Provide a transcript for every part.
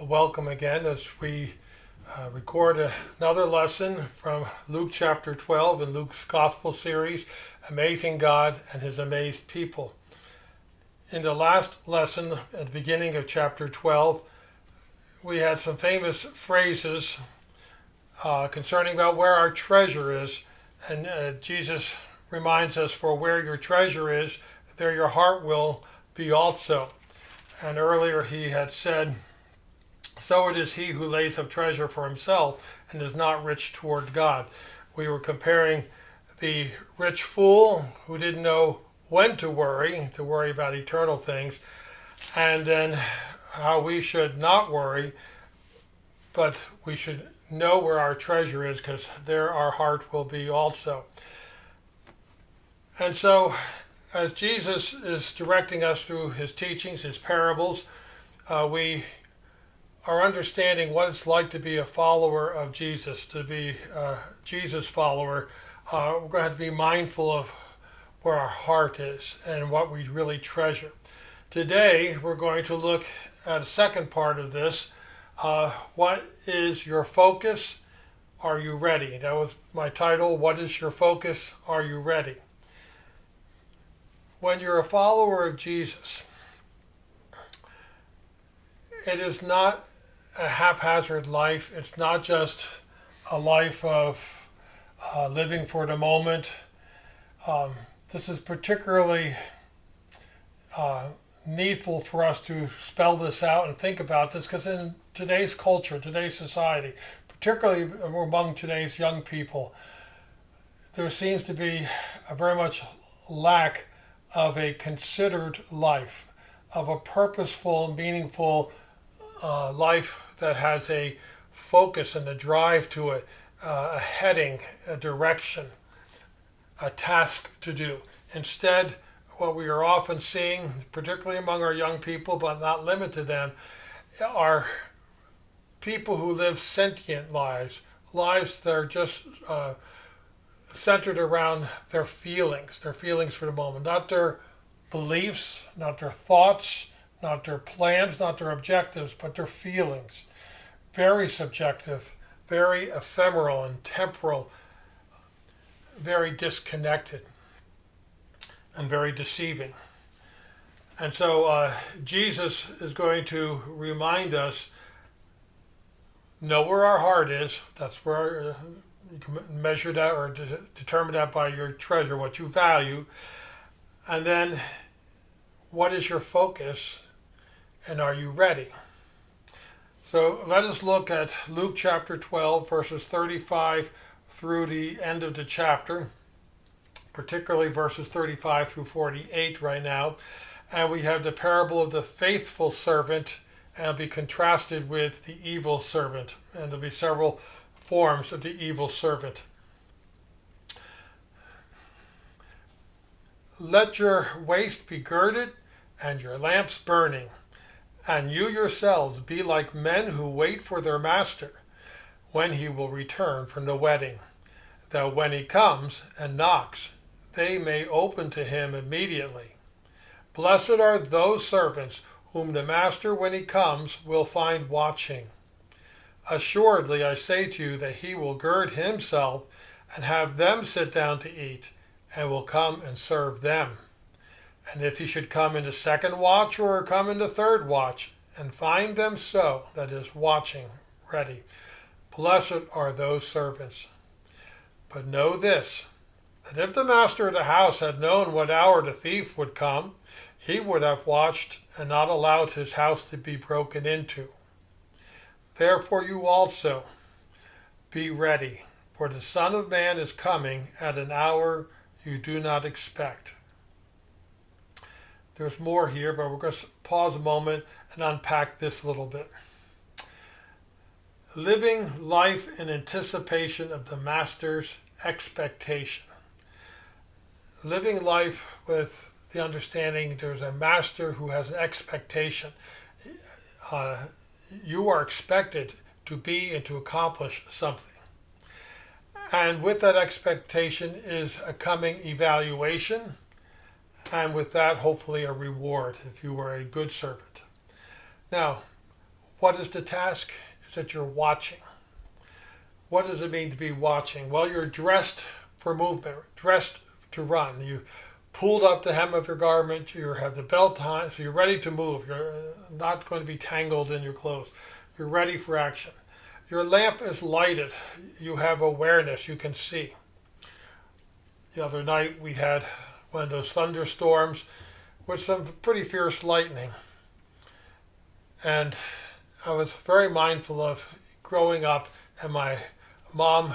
Welcome again as we record another lesson from Luke chapter 12 in Luke's Gospel series, Amazing God and His Amazed People. In the last lesson, at the beginning of chapter 12, we had some famous phrases concerning about where our treasure is. And Jesus reminds us, for where your treasure is, there your heart will be also. And earlier he had said, so it is he who lays up treasure for himself and is not rich toward God. We were comparing the rich fool who didn't know when to worry about eternal things, and then how we should not worry, but we should know where our treasure is, because there our heart will be also. And so, as Jesus is directing us through his teachings, his parables, we are understanding what it's like to be a follower of Jesus, to be a Jesus follower. We're going to have to be mindful of where our heart is and what we really treasure. Today, we're going to look at a second part of this. What is your focus? Are you ready? That was my title. What is your focus? Are you ready? When you're a follower of Jesus, it is not a haphazard life. It's not just a life of living for the moment. This is particularly needful for us to spell this out and think about this, because in today's culture, today's society, particularly among today's young people, there seems to be a very much lack of a considered life, of a purposeful, meaningful life that has a focus and a drive to it, a heading, a direction, a task to do. Instead, what we are often seeing, particularly among our young people, but not limited to them, are people who live sentient lives, lives that are just centered around their feelings for the moment, not their beliefs, not their thoughts, not their plans, not their objectives, but their feelings. Very subjective, very ephemeral and temporal, very disconnected, and very deceiving. And so Jesus is going to remind us, know where our heart is. That's where you can measure that or determine that by your treasure, what you value. And then, what is your focus? And are you ready? So let us look at Luke chapter 12, verses 35 through the end of the chapter, particularly verses 35 through 48 right now. And we have the parable of the faithful servant, and it'll be contrasted with the evil servant. And there'll be several forms of the evil servant. Let your waist be girded and your lamps burning. And you yourselves be like men who wait for their master, when he will return from the wedding, that when he comes and knocks, they may open to him immediately. Blessed are those servants whom the master, when he comes, will find watching. Assuredly, I say to you that he will gird himself and have them sit down to eat, and will come and serve them. And if he should come in the second watch or come in the third watch, and find them so, that is, watching, ready, blessed are those servants. But know this, that if the master of the house had known what hour the thief would come, he would have watched and not allowed his house to be broken into. Therefore you also be ready, for the Son of Man is coming at an hour you do not expect. There's more here, but we're going to pause a moment and unpack this a little bit. Living life in anticipation of the Master's expectation. Living life with the understanding there's a Master who has an expectation. You are expected to be and to accomplish something. And with that expectation is a coming evaluation, and with that, hopefully, a reward if you were a good servant. Now, What is the task? Is that you're watching. What does it mean to be watching? Well, you're dressed for movement, dressed to run. You pulled up the hem of your garment, you have the belt on, so you're ready to move. You're not going to be tangled in your clothes. You're ready for action. Your lamp is lighted. You have awareness. You can see. The other night we had one of those thunderstorms with some pretty fierce lightning. And I was very mindful of growing up and my mom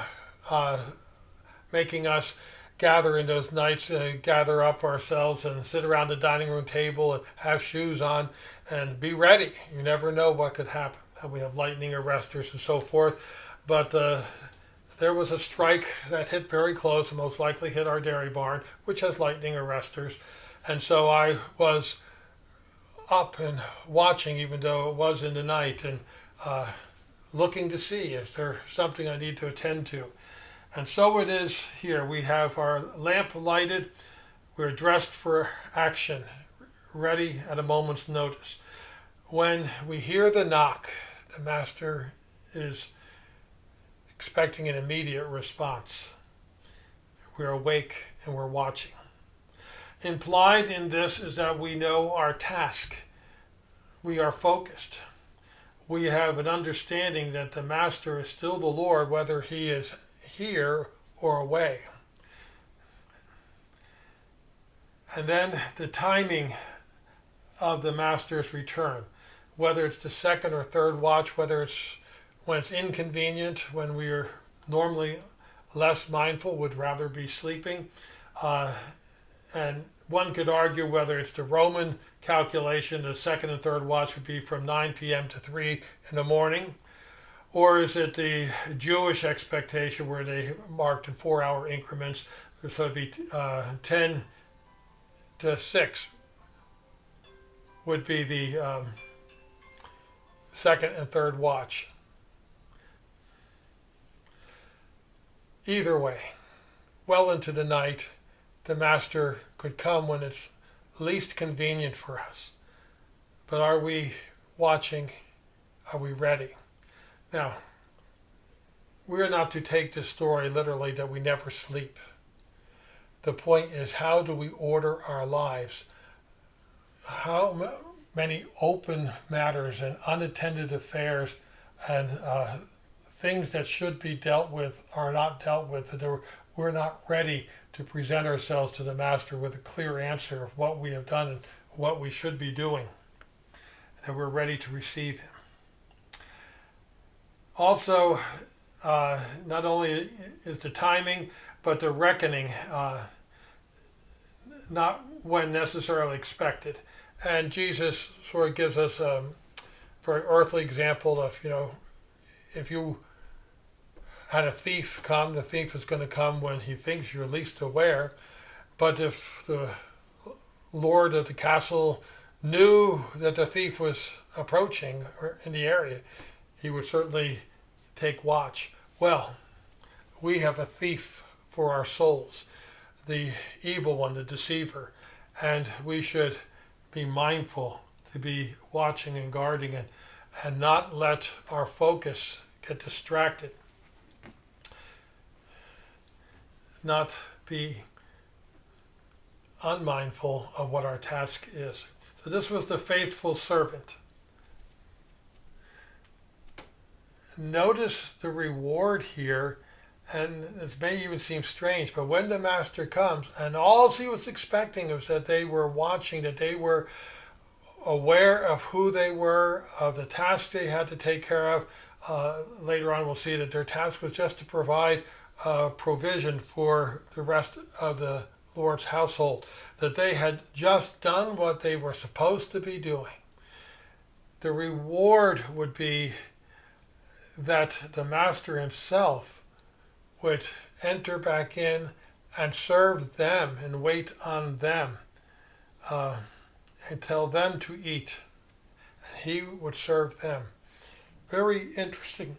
making us gather in those nights, gather up ourselves and sit around the dining room table and have shoes on and be ready. You never know what could happen. And we have lightning arresters and so forth. But there was a strike that hit very close and most likely hit our dairy barn, which has lightning arresters. And so I was up and watching, even though it was in the night, and looking to see, is there something I need to attend to? And so it is here. We have our lamp lighted. We're dressed for action, ready at a moment's notice. When we hear the knock, the master is expecting an immediate response. We're awake and we're watching. Implied in this is that we know our task. We are focused. We have an understanding that the master is still the Lord, whether he is here or away. And then the timing of the master's return, whether it's the second or third watch, whether it's when it's inconvenient, when we are normally less mindful, would rather be sleeping. And one could argue whether it's the Roman calculation, the second and third watch would be from 9 p.m. to 3 in the morning, or is it the Jewish expectation where they marked in 4-hour increments, so it'd be 10 to 6 would be the second and third watch. Either way, well into the night, the master could come when it's least convenient for us. But are we watching? Are we ready? Now, we're not to take this story literally that we never sleep. The point is, how do we order our lives? How many open matters and unattended affairs and things that should be dealt with are not dealt with, that we're not ready to present ourselves to the master with a clear answer of what we have done and what we should be doing, that we're ready to receive him. Also, not only is the timing, but the reckoning not when necessarily expected. And Jesus sort of gives us a very earthly example of, if you had a thief come, the thief is going to come when he thinks you're least aware. But if the lord of the castle knew that the thief was approaching or in the area, he would certainly take watch. Well, we have a thief for our souls, the evil one, the deceiver, and we should be mindful to be watching and guarding and not let our focus get distracted. Not be unmindful of what our task is. So this was the faithful servant. Notice the reward here, and this may even seem strange, but when the master comes, and all he was expecting was that they were watching, that they were aware of who they were, of the task they had to take care of. Later on we'll see that their task was just to provide provision for the rest of the Lord's household, that they had just done what they were supposed to be doing. The reward would be that the master himself would enter back in and serve them and wait on them and tell them to eat, and he would serve them. Very interesting.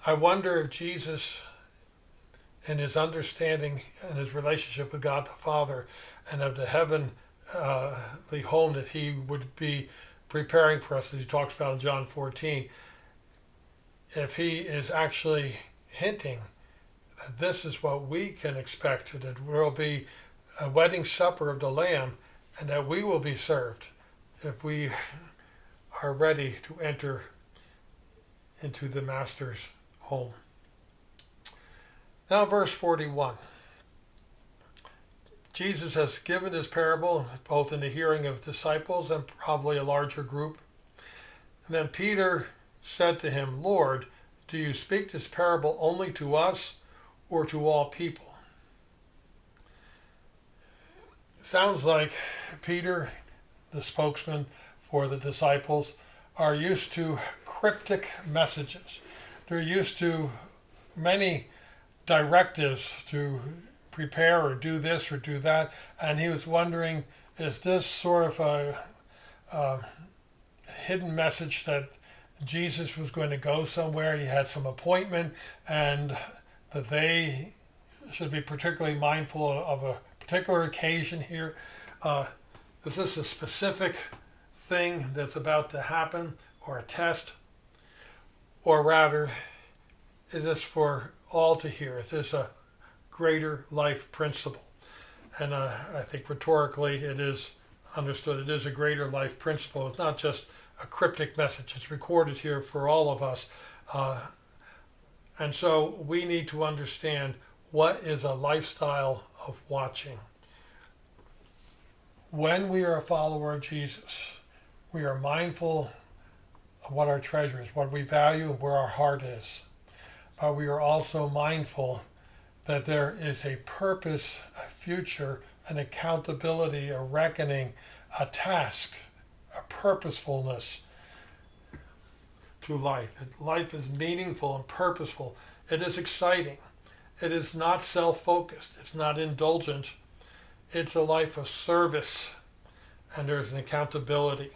I wonder if Jesus, in his understanding and his relationship with God the Father and of the heavenly home that he would be preparing for us, as he talks about in John 14, if he is actually hinting that this is what we can expect, that there will be a wedding supper of the Lamb, and that we will be served if we are ready to enter into the Master's home. Now verse 41. Jesus has given his parable both in the hearing of disciples and probably a larger group. And then Peter said to him, Lord, do you speak this parable only to us or to all people? Sounds like Peter, the spokesman for the disciples, are used to cryptic messages. They're used to many directives to prepare or do this or do that, and he was wondering, is this sort of a hidden message that Jesus was going to go somewhere, he had some appointment, and that they should be particularly mindful of a particular occasion here? Is this a specific thing that's about to happen, or a test? Or rather, is this for all to hear? Is this a greater life principle? And I think rhetorically it is understood. It is a greater life principle. It's not just a cryptic message. It's recorded here for all of us. And so we need to understand what is a lifestyle of watching. When we are a follower of Jesus, we are mindful of what our treasure is, what we value, where our heart is. But we are also mindful that there is a purpose, a future, an accountability, a reckoning, a task, a purposefulness to life. Life is meaningful and purposeful. It is exciting. It is not self-focused. It's not indulgent. It's a life of service, and there's an accountability.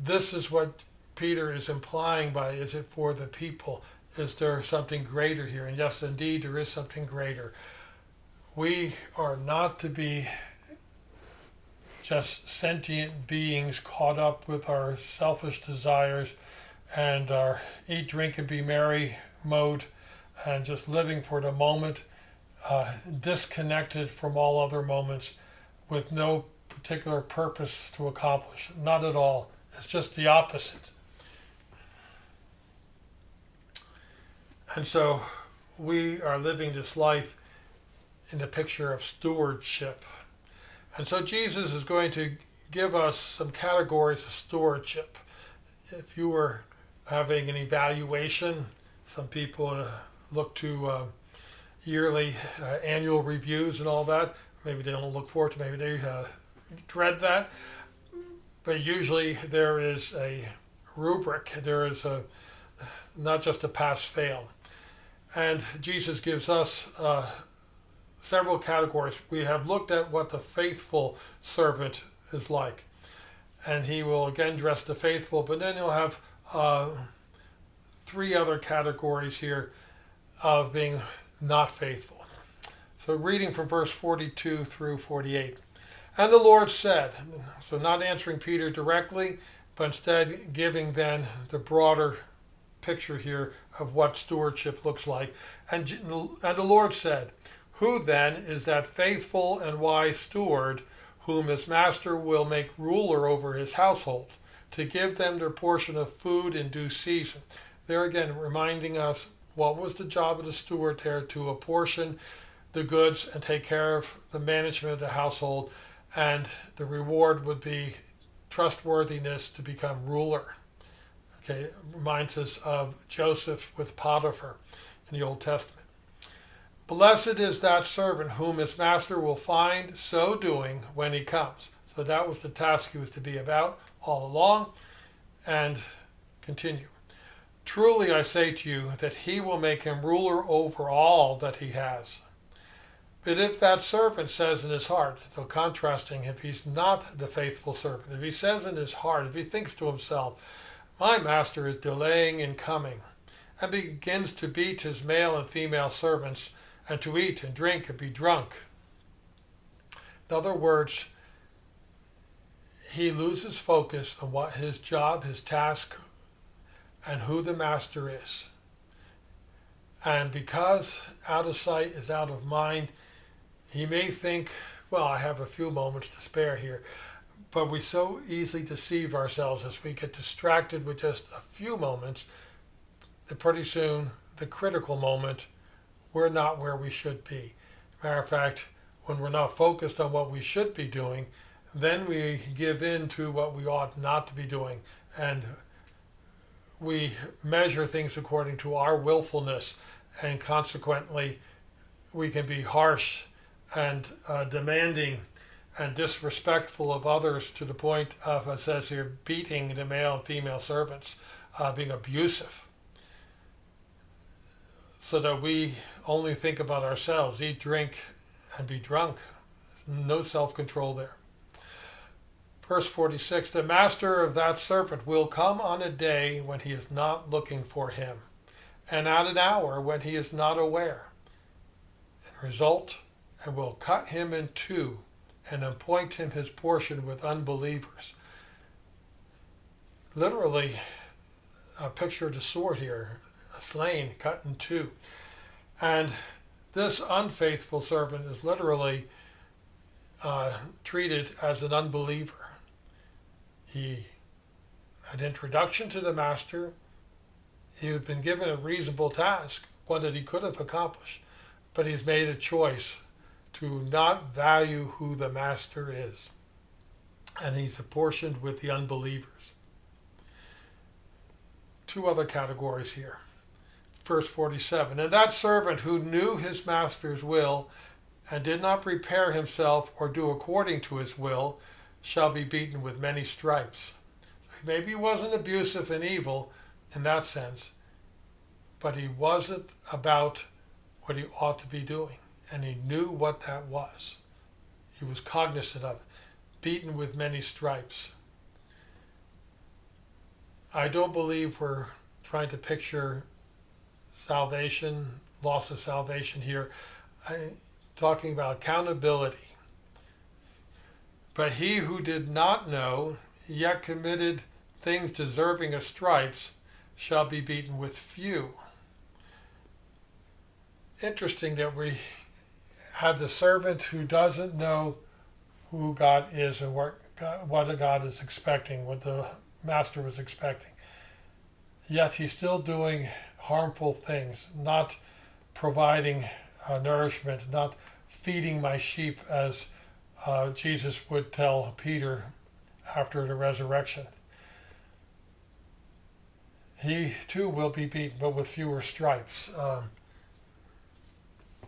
This is what Peter is implying by, is it for the people? Is there something greater here? And yes, indeed, there is something greater. We are not to be just sentient beings caught up with our selfish desires and our eat, drink, and be merry mode, and just living for the moment, disconnected from all other moments, with no particular purpose to accomplish. Not at all. It's just the opposite. And so we are living this life in the picture of stewardship. And so Jesus is going to give us some categories of stewardship. If you were having an evaluation, some people look to yearly annual reviews and all that. Maybe they don't look forward to, maybe they dread that. But usually there is a rubric. There is not just a pass-fail. And Jesus gives us several categories. We have looked at what the faithful servant is like. And he will again address the faithful, but then he'll have three other categories here of being not faithful. So reading from verse 42 through 48. And the Lord said, so not answering Peter directly, but instead giving then the broader picture here of what stewardship looks like. And the Lord said, who then is that faithful and wise steward whom his master will make ruler over his household, to give them their portion of food in due season? There again, reminding us what was the job of the steward there, to apportion the goods and take care of the management of the household, and the reward would be trustworthiness to become ruler. Okay, it reminds us of Joseph with Potiphar in the Old Testament. Blessed is that servant whom his master will find so doing when he comes. So that was the task he was to be about all along, and continue. Truly I say to you that he will make him ruler over all that he has. But if that servant says in his heart, though contrasting, if he's not the faithful servant, if he says in his heart, if he thinks to himself, my master is delaying in coming, and begins to beat his male and female servants, and to eat and drink and be drunk. In other words, he loses focus on what his job, his task, and who the master is. And because out of sight is out of mind, he may think, well, I have a few moments to spare here. But we so easily deceive ourselves as we get distracted with just a few moments that pretty soon, the critical moment, we're not where we should be. Matter of fact, when we're not focused on what we should be doing, then we give in to what we ought not to be doing. And we measure things according to our willfulness, and consequently, we can be harsh and demanding and disrespectful of others to the point of, it says here, beating the male and female servants, being abusive, so that we only think about ourselves, eat, drink, and be drunk. No self-control there. Verse 46, the master of that servant will come on a day when he is not looking for him, and at an hour when he is not aware. And result, and will cut him in two, and appoint him his portion with unbelievers. Literally, a picture of the sword here, a slain, cut in two. And this unfaithful servant is literally treated as an unbeliever. He had introduction to the master. He had been given a reasonable task, one that he could have accomplished, but he's made a choice to not value who the master is. And he's apportioned with the unbelievers. Two other categories here. Verse 47, and that servant who knew his master's will and did not prepare himself or do according to his will shall be beaten with many stripes. Maybe he wasn't abusive and evil in that sense, but he wasn't about what he ought to be doing. And he knew what that was. He was cognizant of it. Beaten with many stripes. I don't believe we're trying to picture salvation, loss of salvation here. I'm talking about accountability. But he who did not know, yet committed things deserving of stripes, shall be beaten with few. Interesting that we have the servant who doesn't know who God is and what God is expecting, what the master was expecting. Yet he's still doing harmful things, not providing nourishment, not feeding my sheep, as Jesus would tell Peter after the resurrection. He too will be beaten, but with fewer stripes.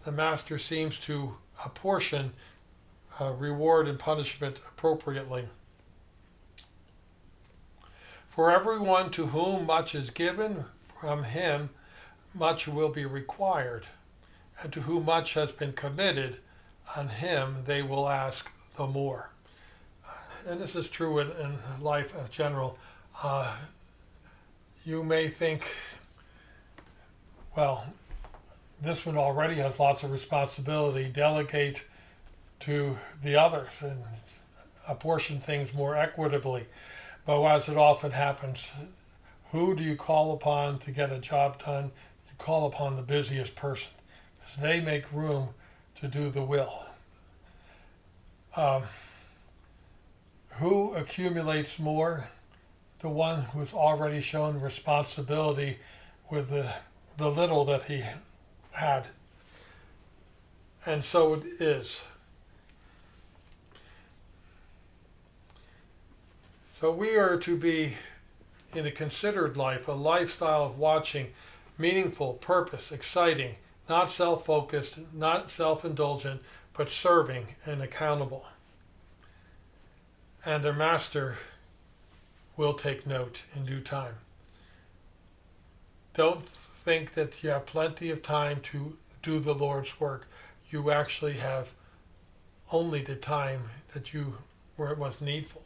The master seems to apportion reward and punishment appropriately. For everyone to whom much is given, from him much will be required, and to whom much has been committed, on him they will ask the more. And this is true in life in general. You may think, well, this one already has lots of responsibility. Delegate to the others and apportion things more equitably. But as it often happens, who do you call upon to get a job done? You call upon the busiest person, because they make room to do the will. Who accumulates more? The one who's already shown responsibility with the little that he had. And so it is. So we are to be in a considered life, a lifestyle of watching, meaningful, purpose, exciting, not self-focused, not self-indulgent, but serving and accountable. And their master will take note in due time. Don't think that you have plenty of time to do the Lord's work. You actually have only the time that where it was needful.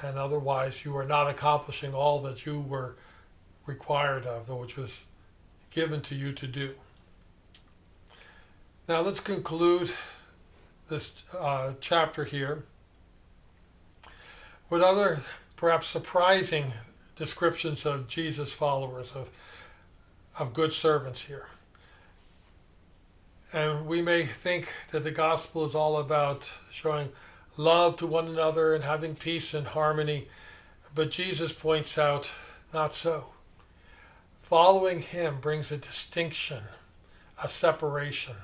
And otherwise you are not accomplishing all that you were required of, which was given to you to do. Now let's conclude this chapter here with other perhaps surprising descriptions of Jesus' followers, of good servants here. And we may think that the gospel is all about showing love to one another and having peace and harmony, but Jesus points out, not so. Following him brings a distinction, a separation.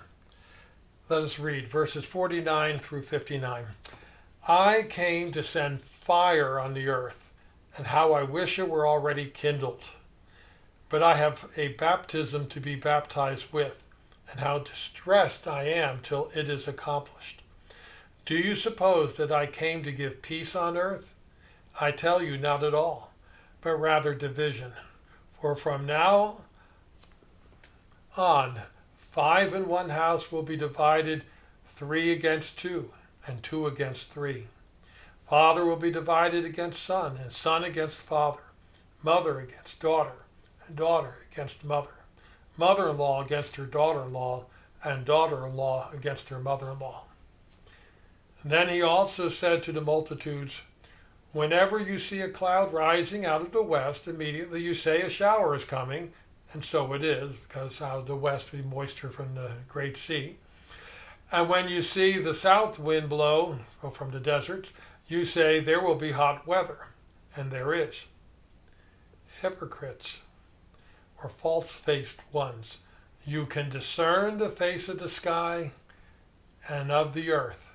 Let us read verses 49 through 59. I came to send fire on the earth, and how I wish it were already kindled. But I have a baptism to be baptized with, and how distressed I am till it is accomplished. Do you suppose that I came to give peace on earth? I tell you, not at all, but rather division. For from now on, 5 in one house will be divided, 3 against 2, and 2 against 3. Father will be divided against son, and son against father, mother against daughter, and daughter against mother, mother-in-law against her daughter-in-law, and daughter-in-law against her mother-in-law. Then he also said to the multitudes, whenever you see a cloud rising out of the west, immediately you say a shower is coming, and so it is, because out of the west will be moisture from the great sea. And when you see the south wind blow from the deserts, you say there will be hot weather, and there is. Hypocrites, or false-faced ones, you can discern the face of the sky and of the earth,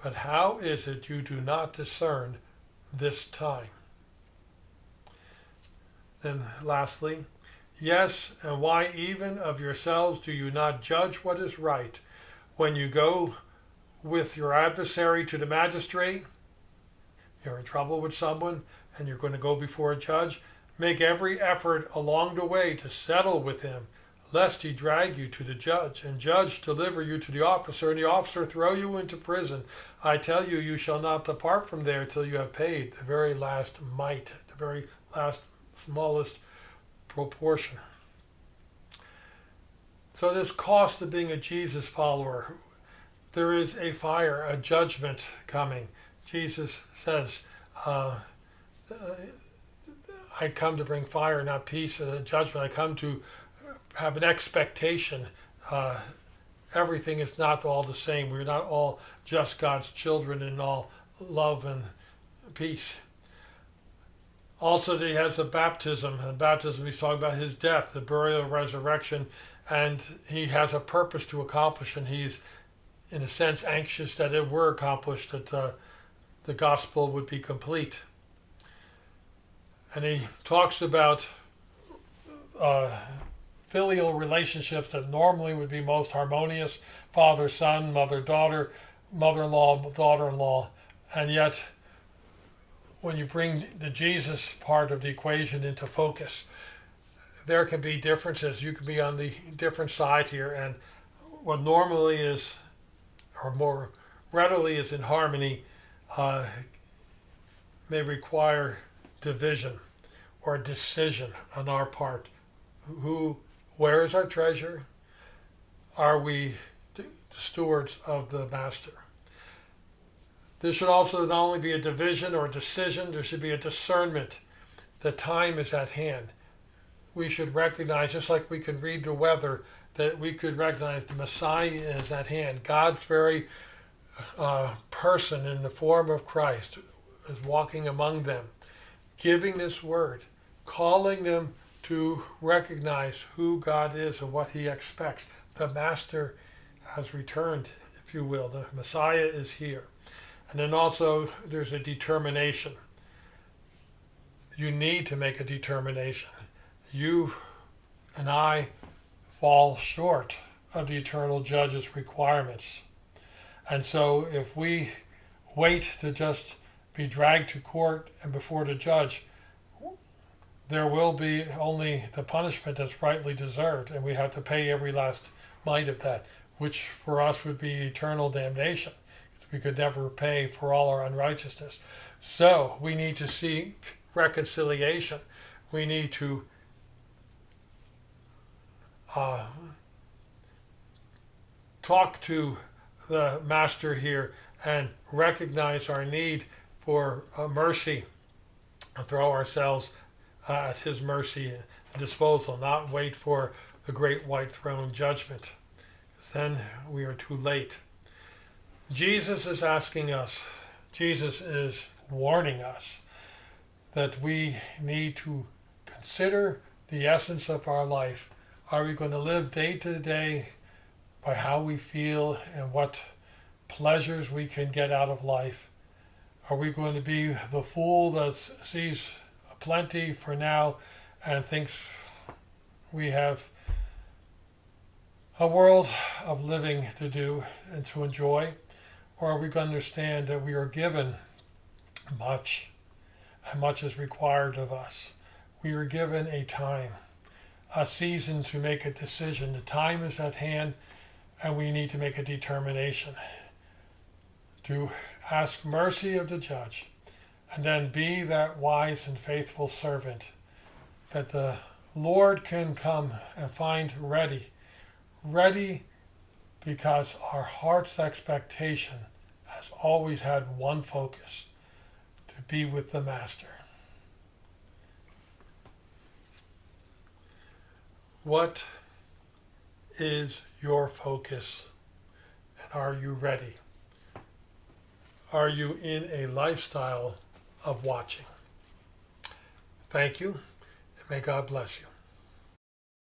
but how is it you do not discern this time? Then lastly, yes, and why even of yourselves do you not judge what is right? When you go with your adversary to the magistrate, you're in trouble with someone and you're going to go before a judge, make every effort along the way to settle with him, lest he drag you to the judge, and judge deliver you to the officer, and the officer throw you into prison. I tell you, you shall not depart from there till you have paid the very last mite, the very last smallest proportion. So this cost of being a Jesus follower, there is a fire, a judgment coming. Jesus says, I come to bring fire, not peace, and judgment. I come to have an expectation. Everything is not all the same. We're not all just God's children in all love and peace. Also, he has a baptism. And baptism, he's talking about his death, the burial, resurrection, and he has a purpose to accomplish, and he's, in a sense, anxious that it were accomplished, that the gospel would be complete. And he talks about filial relationships that normally would be most harmonious, father-son, mother-daughter, mother-in-law, daughter-in-law, and yet when you bring the Jesus part of the equation into focus, there can be differences. You can be on the different side here, and what normally is, or more readily is in harmony, may require division or decision on our part. Where is our treasure? Are we stewards of the master? There should also not only be a division or a decision, there should be a discernment. The time is at hand. We should recognize, just like we can read the weather, that we could recognize the Messiah is at hand. God's very person in the form of Christ is walking among them, giving this word, calling them to recognize who God is and what he expects. The Master has returned, if you will. The Messiah is here. And then also there's a determination. You need to make a determination. You and I fall short of the eternal judge's requirements. And so if we wait to just be dragged to court and before the judge, there will be only the punishment that's rightly deserved, and we have to pay every last mite of that, which for us would be eternal damnation. We could never pay for all our unrighteousness. So we need to seek reconciliation. We need to talk to the Master here and recognize our need for mercy and throw ourselves at his mercy and disposal, not wait for the great white throne judgment. Then we are too late. Jesus is asking us, Jesus is warning us that we need to consider the essence of our life. Are we going to live day to day by how we feel and what pleasures we can get out of life? Are we going to be the fool that sees plenty for now and thinks we have a world of living to do and to enjoy? Or are we going to understand that we are given much, and much is required of us? We are given a time, a season to make a decision. The time is at hand, and we need to make a determination to ask mercy of the judge, and then be that wise and faithful servant that the Lord can come and find ready because our heart's expectation has always had one focus: to be with the Master. What is your focus, and are you ready? Are you in a lifestyle of watching? Thank you, and may God bless you.